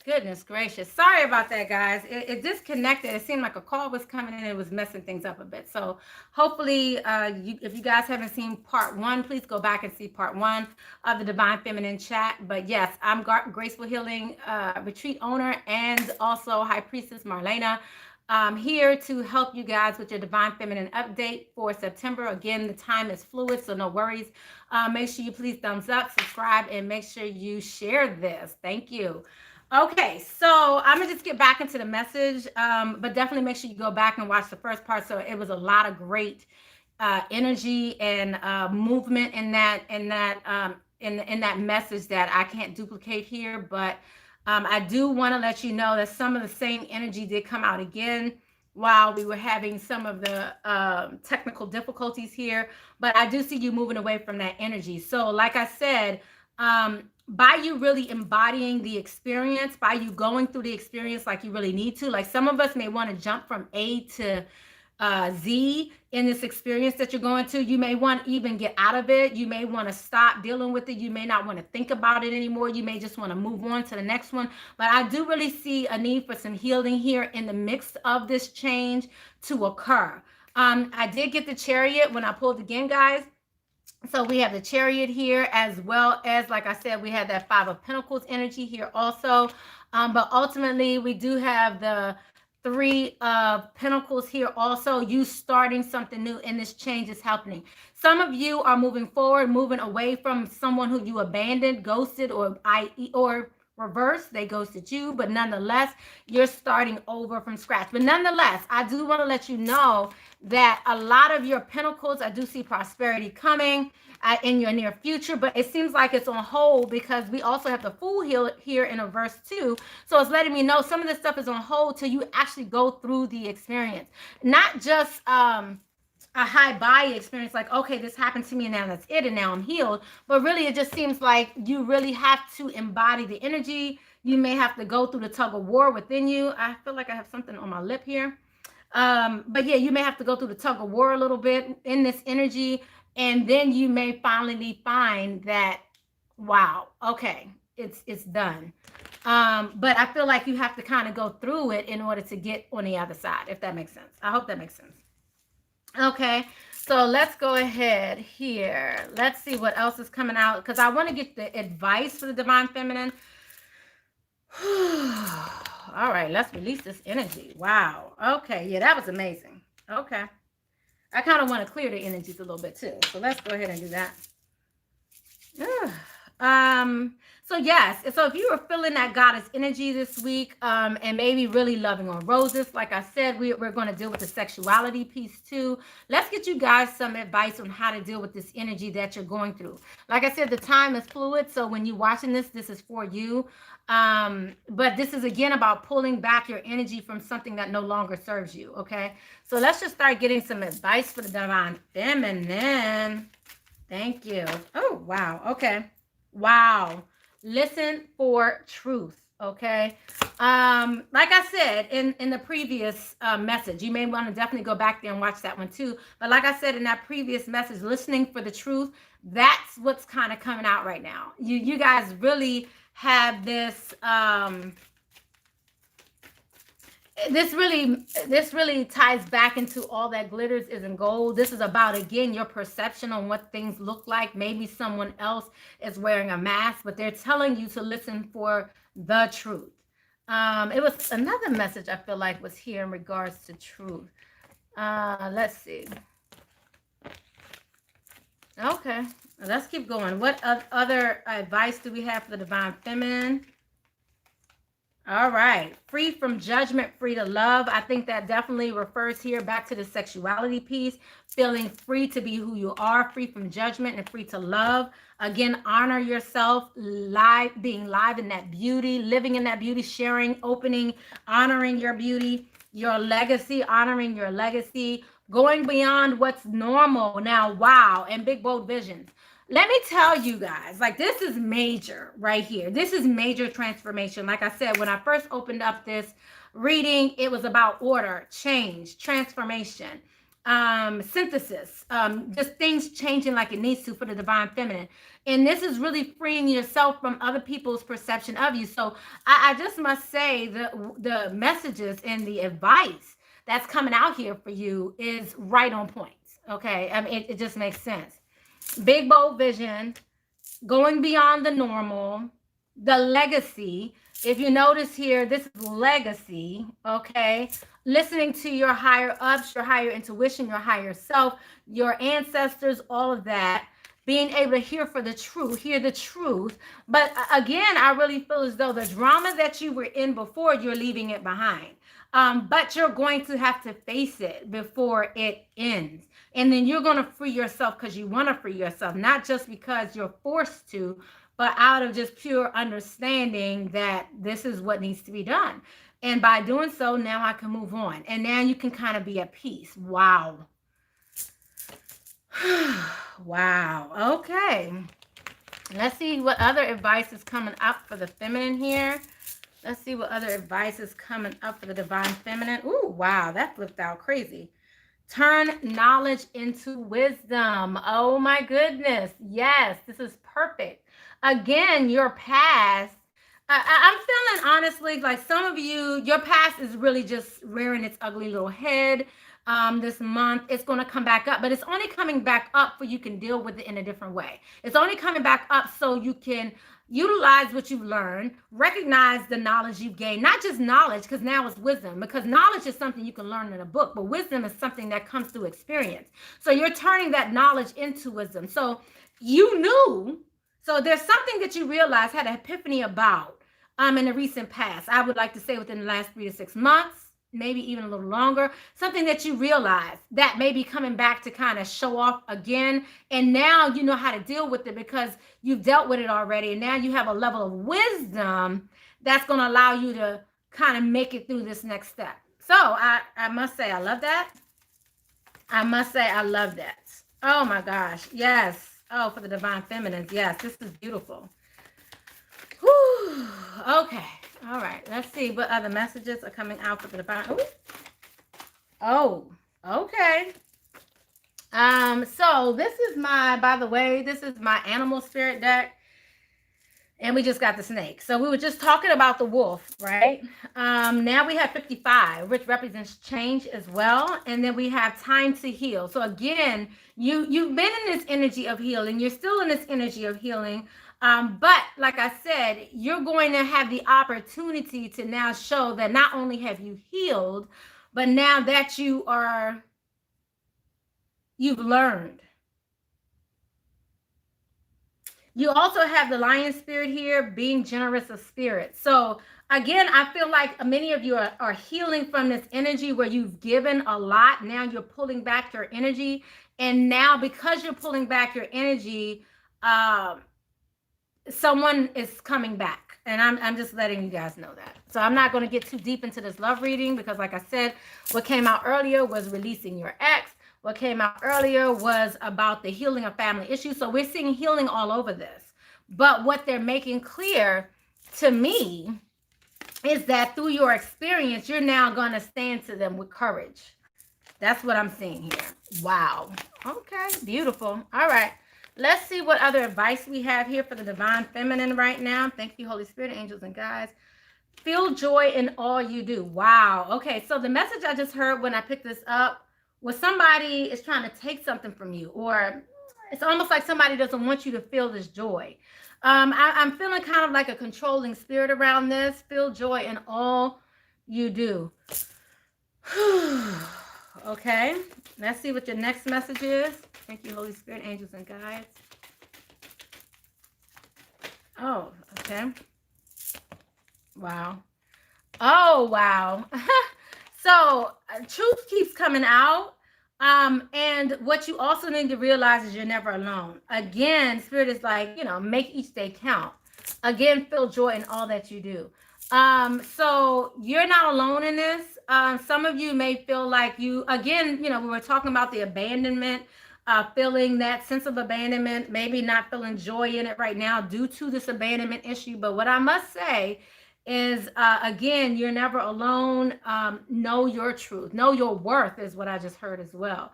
Goodness gracious. Sorry about that, guys. It disconnected. It seemed like a call was coming in and it was messing things up a bit. So hopefully, if you guys haven't seen part one, please go back and see part one of the Divine Feminine chat. But yes, I'm Graceful Healing Retreat owner and also High Priestess Marlena. I'm here to help you guys with your Divine Feminine update for September. Again, the time is fluid, so no worries. Make sure you please thumbs up, subscribe, and make sure you share this. Thank you. Okay, so I'm gonna just get back into the message, but definitely make sure you go back and watch the first part. So it was a lot of great energy and movement in that message that I can't duplicate here. But I do want to let you know that some of the same energy did come out again while we were having some of the technical difficulties here. But I do see you moving away from that energy. So like I said, by you really embodying the experience, by you going through the experience like you really need to, like some of us may want to jump from A to Z in this experience that you're going to. You may want to even get out of it. You may want to stop dealing with it. You may not want to think about it anymore. You may just want to move on to the next one. But I do really see a need for some healing here in the mix of this change to occur. I did get the Chariot when I pulled again, guys. So we have the Chariot here, as well as, like I said, we had that Five of Pentacles energy here also. But ultimately, we do have the Three of Pentacles here also. You starting something new, and this change is happening. Some of you are moving forward, moving away from someone who you abandoned, ghosted, or reverse, they ghosted you, but nonetheless, you're starting over from scratch. But nonetheless, I do want to let you know that a lot of your pentacles, I do see prosperity coming in your near future, but it seems like it's on hold because we also have the Fool here in a verse 2. So it's letting me know some of this stuff is on hold till you actually go through the experience. Not just a high body experience, like, okay, this happened to me and now that's it and now I'm healed. But really, it just seems like you really have to embody the energy. You may have to go through the tug of war within you. I feel like I have something on my lip here. But yeah, you may have to go through the tug of war a little bit in this energy. And then you may finally find that, wow, okay, it's done. But I feel like you have to kind of go through it in order to get on the other side, if that makes sense. I hope that makes sense. Okay, so let's go ahead here. Let's see what else is coming out, because I want to get the advice for the Divine Feminine. All right, let's release this energy. Wow. Okay, yeah, that was amazing. Okay. I kind of want to clear the energies a little bit too. So let's go ahead and do that. So yes, so if you were feeling that goddess energy this week, and maybe really loving on roses, like I said, we're going to deal with the sexuality piece too. Let's get you guys some advice on how to deal with this energy that you're going through. Like I said, the time is fluid, so when you're watching this is for you. But this is again about pulling back your energy from something that no longer serves you. Okay, so let's just start getting some advice for the Divine Feminine. Thank you. Oh wow. Okay. Wow. Listen for truth. Okay. Like I said in the previous message, you may want to definitely go back there and watch that one too. But like I said in that previous message, listening for the truth, that's what's kind of coming out right now. You guys really have this this really ties back into all that glitters isn't gold. This is about, again, your perception on what things look like. Maybe someone else is wearing a mask, but they're telling you to listen for the truth. It was another message I feel like was here in regards to truth. Let's see. Okay, let's keep going. What other advice do we have for the Divine Feminine? All right, free from judgment, free to love. I think that definitely refers here back to the sexuality piece, feeling free to be who you are, free from judgment and free to love. Again, honor yourself, being live in that beauty, living in that beauty, sharing, opening, honoring your beauty, your legacy, honoring your legacy, going beyond what's normal. Now, wow, and big, bold visions. Let me tell you guys, like, this is major right here. This is major transformation. Like I said, when I first opened up this reading, it was about order, change, transformation. synthesis, just things changing like it needs to for the divine feminine. And this is really freeing yourself from other people's perception of you. So I just must say the messages and the advice that's coming out here for you is right on point. Okay. I mean, it just makes sense. Big, bold vision, going beyond the normal, the legacy. If you notice here, this is legacy, okay? Listening to your higher ups, your higher intuition, your higher self, your ancestors, all of that. Being able to hear the truth. But again, I really feel as though the drama that you were in before, you're leaving it behind. But you're going to have to face it before it ends. And then you're going to free yourself because you want to free yourself, not just because you're forced to, but out of just pure understanding that this is what needs to be done. And by doing so, now I can move on. And now you can kind of be at peace. Wow. Wow. Okay. Let's see what other advice is coming up for the feminine here. Let's see what other advice is coming up for the divine feminine. Ooh, wow. That flipped out crazy. Turn knowledge into wisdom. Oh my goodness. Yes, this is perfect. Again, your past. I'm feeling honestly like some of you, your past is really just rearing its ugly little head. This month, it's going to come back up, but it's only coming back up so you can deal with it in a different way. It's only coming back up so you can utilize what you've learned, recognize the knowledge you've gained, not just knowledge, because now it's wisdom, because knowledge is something you can learn in a book, but wisdom is something that comes through experience. So you're turning that knowledge into wisdom. So you knew, so there's something that you realized, had an epiphany about in the recent past. I would like to say within the last 3 to 6 months, maybe even a little longer, something that you realize that may be coming back to kind of show off again. And now you know how to deal with it because you've dealt with it already. And now you have a level of wisdom that's going to allow you to kind of make it through this next step. So I must say, I love that. I must say, I love that. Oh my gosh. Yes. Oh, for the divine feminines. Yes, this is beautiful. Whew. Okay. All right. Let's see what other messages are coming out for the divine. Ooh. Oh, okay. So this is my, by the way, this is my animal spirit deck. And we just got the snake. So we were just talking about the wolf, right? Now we have 55, which represents change as well. And then we have time to heal. So again, you've been in this energy of healing. You're still in this energy of healing. But like I said, you're going to have the opportunity to now show that not only have you healed, but now that you've learned. You also have the lion spirit here, being generous of spirit. So again, I feel like many of you are healing from this energy where you've given a lot. Now you're pulling back your energy. And now because you're pulling back your energy, someone is coming back, and I'm just letting you guys know that. So I'm not going to get too deep into this love reading because like I said, what came out earlier was releasing your ex. What came out earlier was about the healing of family issues. So we're seeing healing all over this. But what they're making clear to me is that through your experience, you're now going to stand to them with courage. That's what I'm seeing here. Wow. Okay, beautiful. All right. Let's see what other advice we have here for the divine feminine right now. Thank you, Holy Spirit, angels, and guides. Feel joy in all you do. Wow. Okay, so the message I just heard when I picked this up was somebody is trying to take something from you, or it's almost like somebody doesn't want you to feel this joy. I'm feeling kind of like a controlling spirit around this. Feel joy in all you do. Okay, let's see what your next message is. Thank you, Holy Spirit, angels, and guides. Oh, okay. Wow. Oh, wow. So truth keeps coming out. And what you also need to realize is you're never alone. Again, Spirit is like, make each day count. Again, feel joy in all that you do. So you're not alone in this. Some of you may feel like again, we were talking about the abandonment, feeling that sense of abandonment, maybe not feeling joy in it right now due to this abandonment issue. But what I must say is, again, you're never alone. Know your truth. Know your worth is what I just heard as well.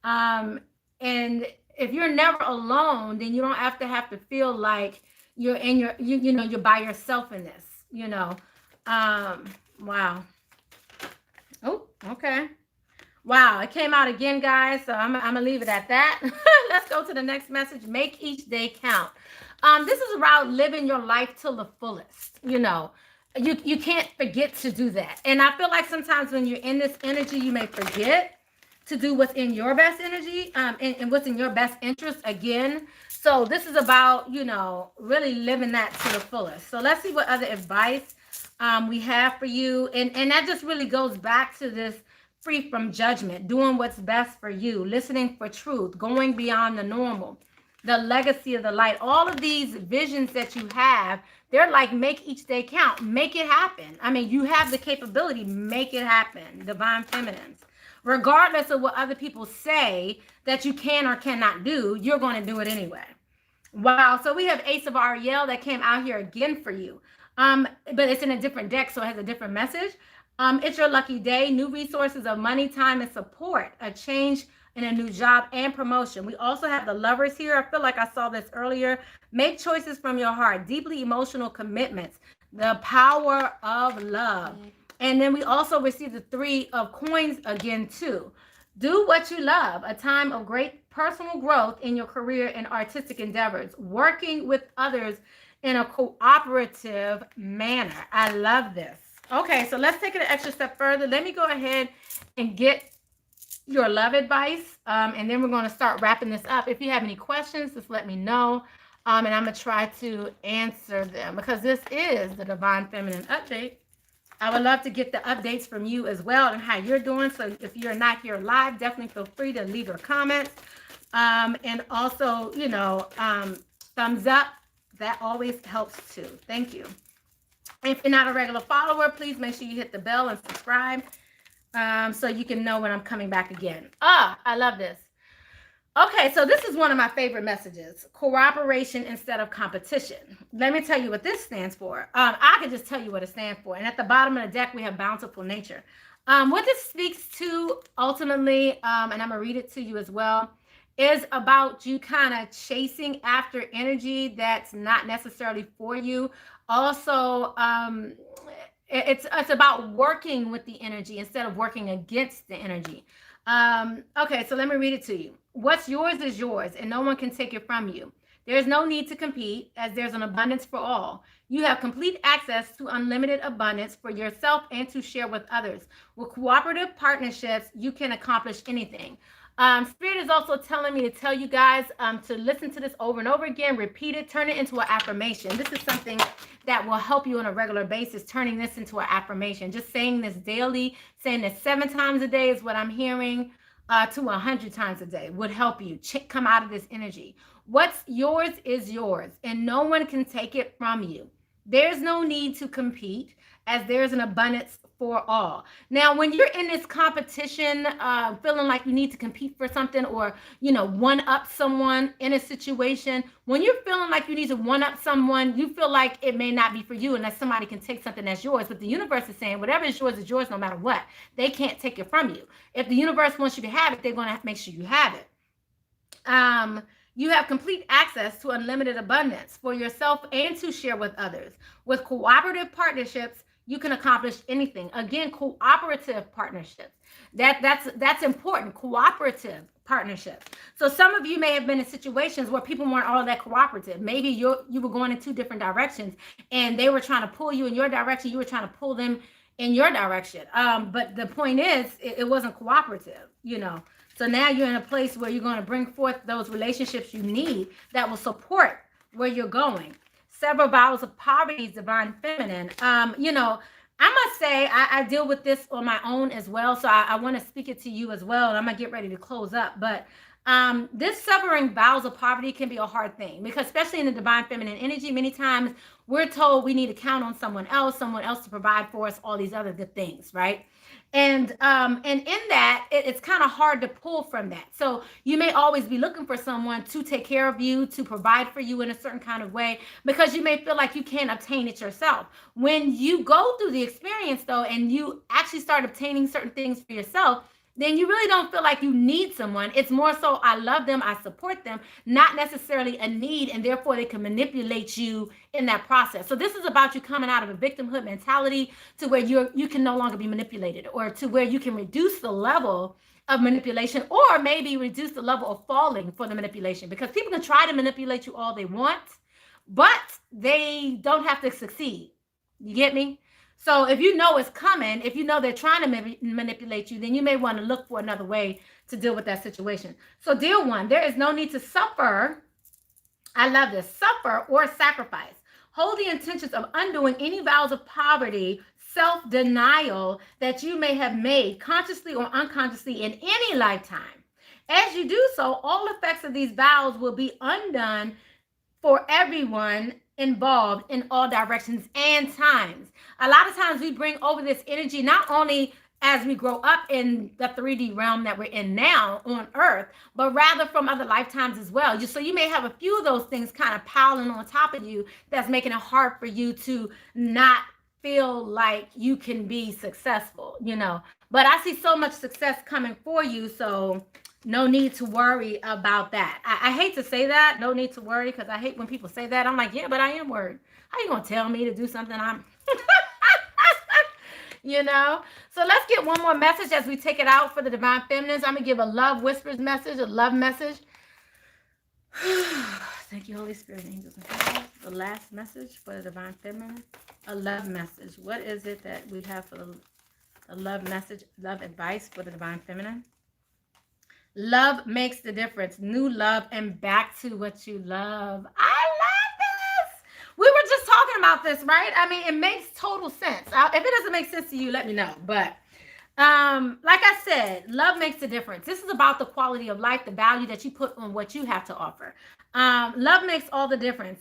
And if you're never alone, then you don't have to feel like you're in you know, you're by yourself in this, you know. Wow. Oh, okay. Wow, it came out again, guys. So I'm gonna leave it at that. Let's go to the next message. Make each day count. This is about living your life to the fullest. You know, you can't forget to do that. And I feel like sometimes when you're in this energy, you may forget to do what's in your best energy, and what's in your best interest again. So this is about, you know, really living that to the fullest. So let's see what other advice we have for you. And that just really goes back to this free from judgment, doing what's best for you, listening for truth, going beyond the normal, the legacy of the light. All of these visions that you have, they're like, make each day count, make it happen. I mean, you have the capability, make it happen. Divine feminines, regardless of what other people say that you can or cannot do, you're going to do it anyway. Wow. So we have Ace of Ariel that came out here again for you. But it's in a different deck, so it has a different message. It's your lucky day, new resources of money, time, and support, a change in a new job and promotion. We also have the Lovers here. I feel like I saw this earlier. Make choices from your heart, deeply emotional commitments, the power of love. And then we also receive the Three of Coins again too. Do what you love, a time of great personal growth in your career and artistic endeavors, working with others in a cooperative manner. I love this. Okay, so let's take it an extra step further. Let me go ahead and get your love advice, and then we're going to start wrapping this up. If you have any questions, just let me know, and I'm going to try to answer them, because this is the Divine Feminine Update. I would love to get the updates from you as well and how you're doing. So if you're not here live, definitely feel free to leave your comments, and also, you know, thumbs up. That always helps too. Thank you. If you're not a regular follower, please make sure you hit the bell and subscribe, so you can know when I'm coming back again. I love this. Okay, so this is one of my favorite messages. Cooperation instead of competition. Let me tell you what this stands for. I can just tell you what it stands for. And at the bottom of the deck, we have bountiful nature. What this speaks to ultimately, and I'm going to read it to you as well, is about you kind of chasing after energy that's not necessarily for you. Also, it's about working with the energy instead of working against the energy. Okay, so let me read it to you. What's yours is yours, and no one can take it from you. There's no need to compete, as there's an abundance for all. You have complete access to unlimited abundance for yourself and to share with others. With cooperative partnerships, you can accomplish anything. Spirit is also telling me to tell you guys to listen to this over and over again, repeat it, turn it into an affirmation. This is something that will help you on a regular basis, turning this into an affirmation. Just saying this daily, saying this 7 times a day is what I'm hearing, to 100 times a day would help you come out of this energy. What's yours is yours, and no one can take it from you. There's no need to compete, as there's an abundance for all. Now, when you're in this competition, feeling like you need to compete for something, or, you know, one up someone in a situation, when you're feeling like you need to one up someone, you feel like it may not be for you unless somebody can take something that's yours. But the universe is saying whatever is yours no matter what. They can't take it from you. If the universe wants you to have it, they're going to make sure you have it. You have complete access to unlimited abundance for yourself and to share with others. With cooperative partnerships, you can accomplish anything. Again, cooperative partnerships. That's important. Cooperative partnerships. So some of you may have been in situations where people weren't all that cooperative. Maybe you were going in 2 different directions, and they were trying to pull you in your direction. You were trying to pull them in your direction. But the point is, it wasn't cooperative, you know. So now you're in a place where you're going to bring forth those relationships you need that will support where you're going. Several vows of poverty, Divine Feminine. You know, I must say I deal with this on my own as well. So I want to speak it to you as well. And I'm going to get ready to close up. But This severing vows of poverty can be a hard thing, because especially in the divine feminine energy, many times we're told we need to count on someone else to provide for us all these other good things, right? And in that, it's kind of hard to pull from that. So you may always be looking for someone to take care of you, to provide for you in a certain kind of way, because you may feel like you can't obtain it yourself. When you go through the experience, though, and you actually start obtaining certain things for yourself, then you really don't feel like you need someone. It's more so, I love them, I support them, not necessarily a need, and therefore they can manipulate you in that process. So this is about you coming out of a victimhood mentality to where you can no longer be manipulated, or to where you can reduce the level of manipulation, or maybe reduce the level of falling for the manipulation, because people can try to manipulate you all they want, but they don't have to succeed. You get me? So if you know it's coming, if you know they're trying to manipulate you, then you may want to look for another way to deal with that situation. So dear one, there is no need to suffer. I love this. Suffer or sacrifice. Hold the intentions of undoing any vows of poverty, self-denial that you may have made consciously or unconsciously in any lifetime. As you do so, all effects of these vows will be undone for everyone involved in all directions and times. A lot of times we bring over this energy not only as we grow up in the 3D realm that we're in now on Earth, but rather from other lifetimes as well. So you may have a few of those things kind of piling on top of you that's making it hard for you to not feel like you can be successful, you know. But I see so much success coming for you, so no need to worry about that. I hate to say that, no need to worry, because I hate when people say that. I'm like, yeah, but I am worried. How you gonna tell me to do something I'm you know? So let's get one more message as we take it out for the divine feminines. I'm gonna give a love whispers message, a love message. Thank you, Holy Spirit, angels and angels. The last message for the divine feminine, a love message. What is it that we have for the love message, love advice for the divine feminine? Love makes the difference. New love and back to what you love. I love this. We were just talking about this, right? I mean, it makes total sense. If it doesn't make sense to you, let me know. But like I said, love makes a difference. This is about the quality of life, the value that you put on what you have to offer. Love makes all the difference.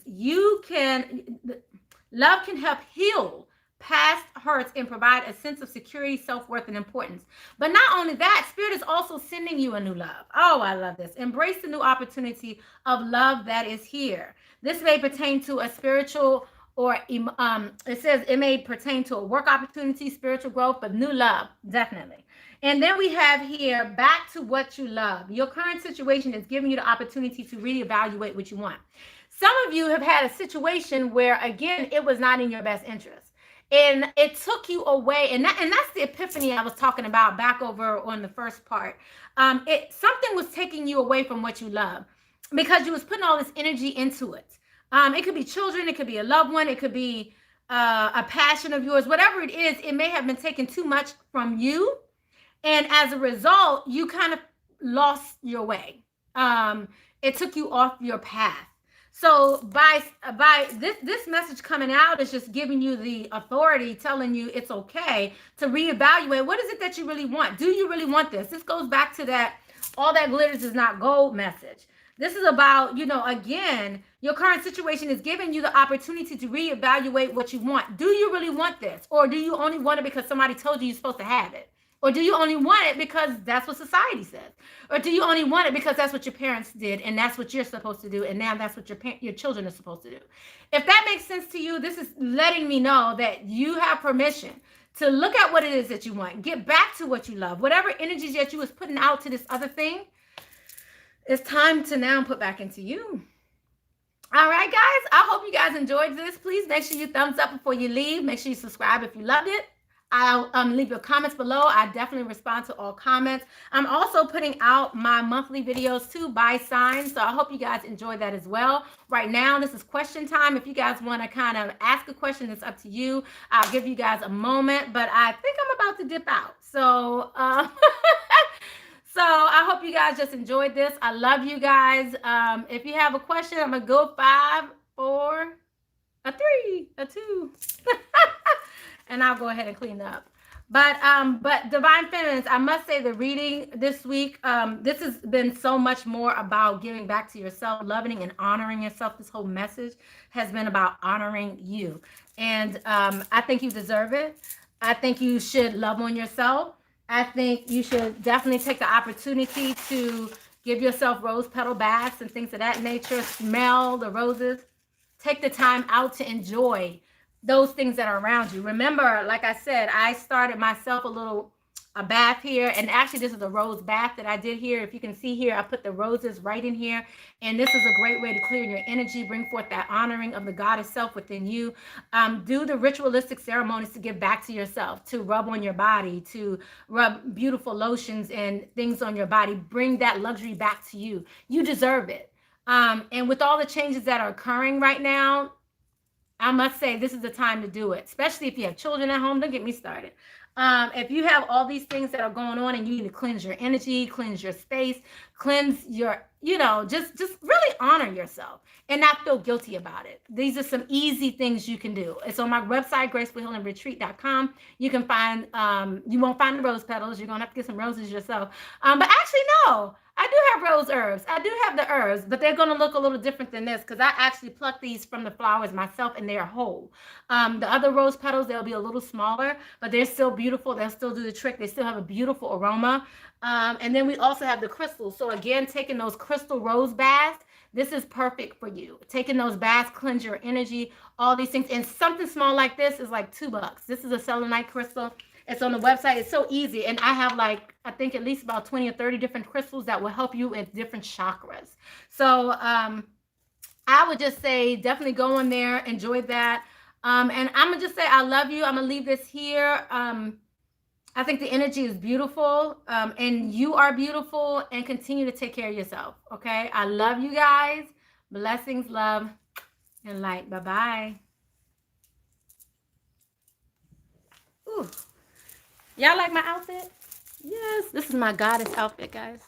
Love can help heal past hurts and provide a sense of security, self-worth, and importance. But not only that, Spirit is also sending you a new love. Oh, I love this. Embrace the new opportunity of love that is here. This may pertain to a spiritual, or it says it may pertain to a work opportunity, spiritual growth, but new love, definitely. And then we have here, back to what you love. Your current situation is giving you the opportunity to reevaluate what you want. Some of you have had a situation where, again, it was not in your best interest. And it took you away, and that's the epiphany I was talking about back over on the first part. Something was taking you away from what you love, because you was putting all this energy into it. It could be children, it could be a loved one, it could be a passion of yours, whatever it is. It may have been taking too much from you, and as a result, you kind of lost your way. It took you off your path. So by this message coming out is just giving you the authority, telling you it's okay to reevaluate. What is it that you really want? Do you really want this? This goes back to that all that glitters is not gold message. This is about, again, your current situation is giving you the opportunity to reevaluate what you want. Do you really want this? Or do you only want it because somebody told you you're supposed to have it? Or do you only want it because that's what society says? Or do you only want it because that's what your parents did and that's what you're supposed to do, and now that's what your children are supposed to do? If that makes sense to you, this is letting me know that you have permission to look at what it is that you want. Get back to what you love. Whatever energies that you was putting out to this other thing, it's time to now put back into you. All right, guys. I hope you guys enjoyed this. Please make sure you thumbs up before you leave. Make sure you subscribe if you loved it. I'll leave your comments below. I definitely respond to all comments. I'm also putting out my monthly videos too by sign, so I hope you guys enjoy that as well. Right now, this is question time. If you guys want to kind of ask a question, it's up to you. I'll give you guys a moment, but I think I'm about to dip out. So, so I hope you guys just enjoyed this. I love you guys. If you have a question, I'm going to go 5, 4, a 3, a 2. And I'll go ahead and clean up. But Divine Feminines, I must say the reading this week, this has been so much more about giving back to yourself, loving and honoring yourself. This whole message has been about honoring you. And I think you deserve it. I think you should love on yourself. I think you should definitely take the opportunity to give yourself rose petal baths and things of that nature. Smell the roses. Take the time out to enjoy those things that are around you. Remember, like I said, I started myself a bath here, and actually this is a rose bath that I did here. If you can see here, I put the roses right in here, and this is a great way to clear your energy, bring forth that honoring of the goddess self within you. Do the ritualistic ceremonies to give back to yourself, to rub on your body, to rub beautiful lotions and things on your body. Bring that luxury back to you. You deserve it. And with all the changes that are occurring right now, I must say this is the time to do it, especially if you have children at home. Don't get me started. If you have all these things that are going on and you need to cleanse your energy, cleanse your space, cleanse your, just really honor yourself and not feel guilty about it. These are some easy things you can do. It's on my website, GracefulHealingRetreat.com. You can find, you won't find the rose petals. You're going to have to get some roses yourself. But actually, no. I do have rose herbs. I do have the herbs, but they're going to look a little different than this because I actually pluck these from the flowers myself and they're whole. The other rose petals, they'll be a little smaller, but they're still beautiful. They'll still do the trick. They still have a beautiful aroma. And then we also have the crystals. So again, taking those crystal rose baths, this is perfect for you. Taking those baths, cleanse your energy, all these things. And something small like this is like $2. This is a selenite crystal. It's on the website. It's so easy. And I have I think at least about 20 or 30 different crystals that will help you in different chakras. So I would just say definitely go on there, enjoy that. And I'm going to just say I love you. I'm going to leave this here. I think the energy is beautiful, and you are beautiful, and continue to take care of yourself. Okay. I love you guys. Blessings, love, and light. Bye-bye. Ooh. Y'all like my outfit? Yes, this is my goddess outfit, guys.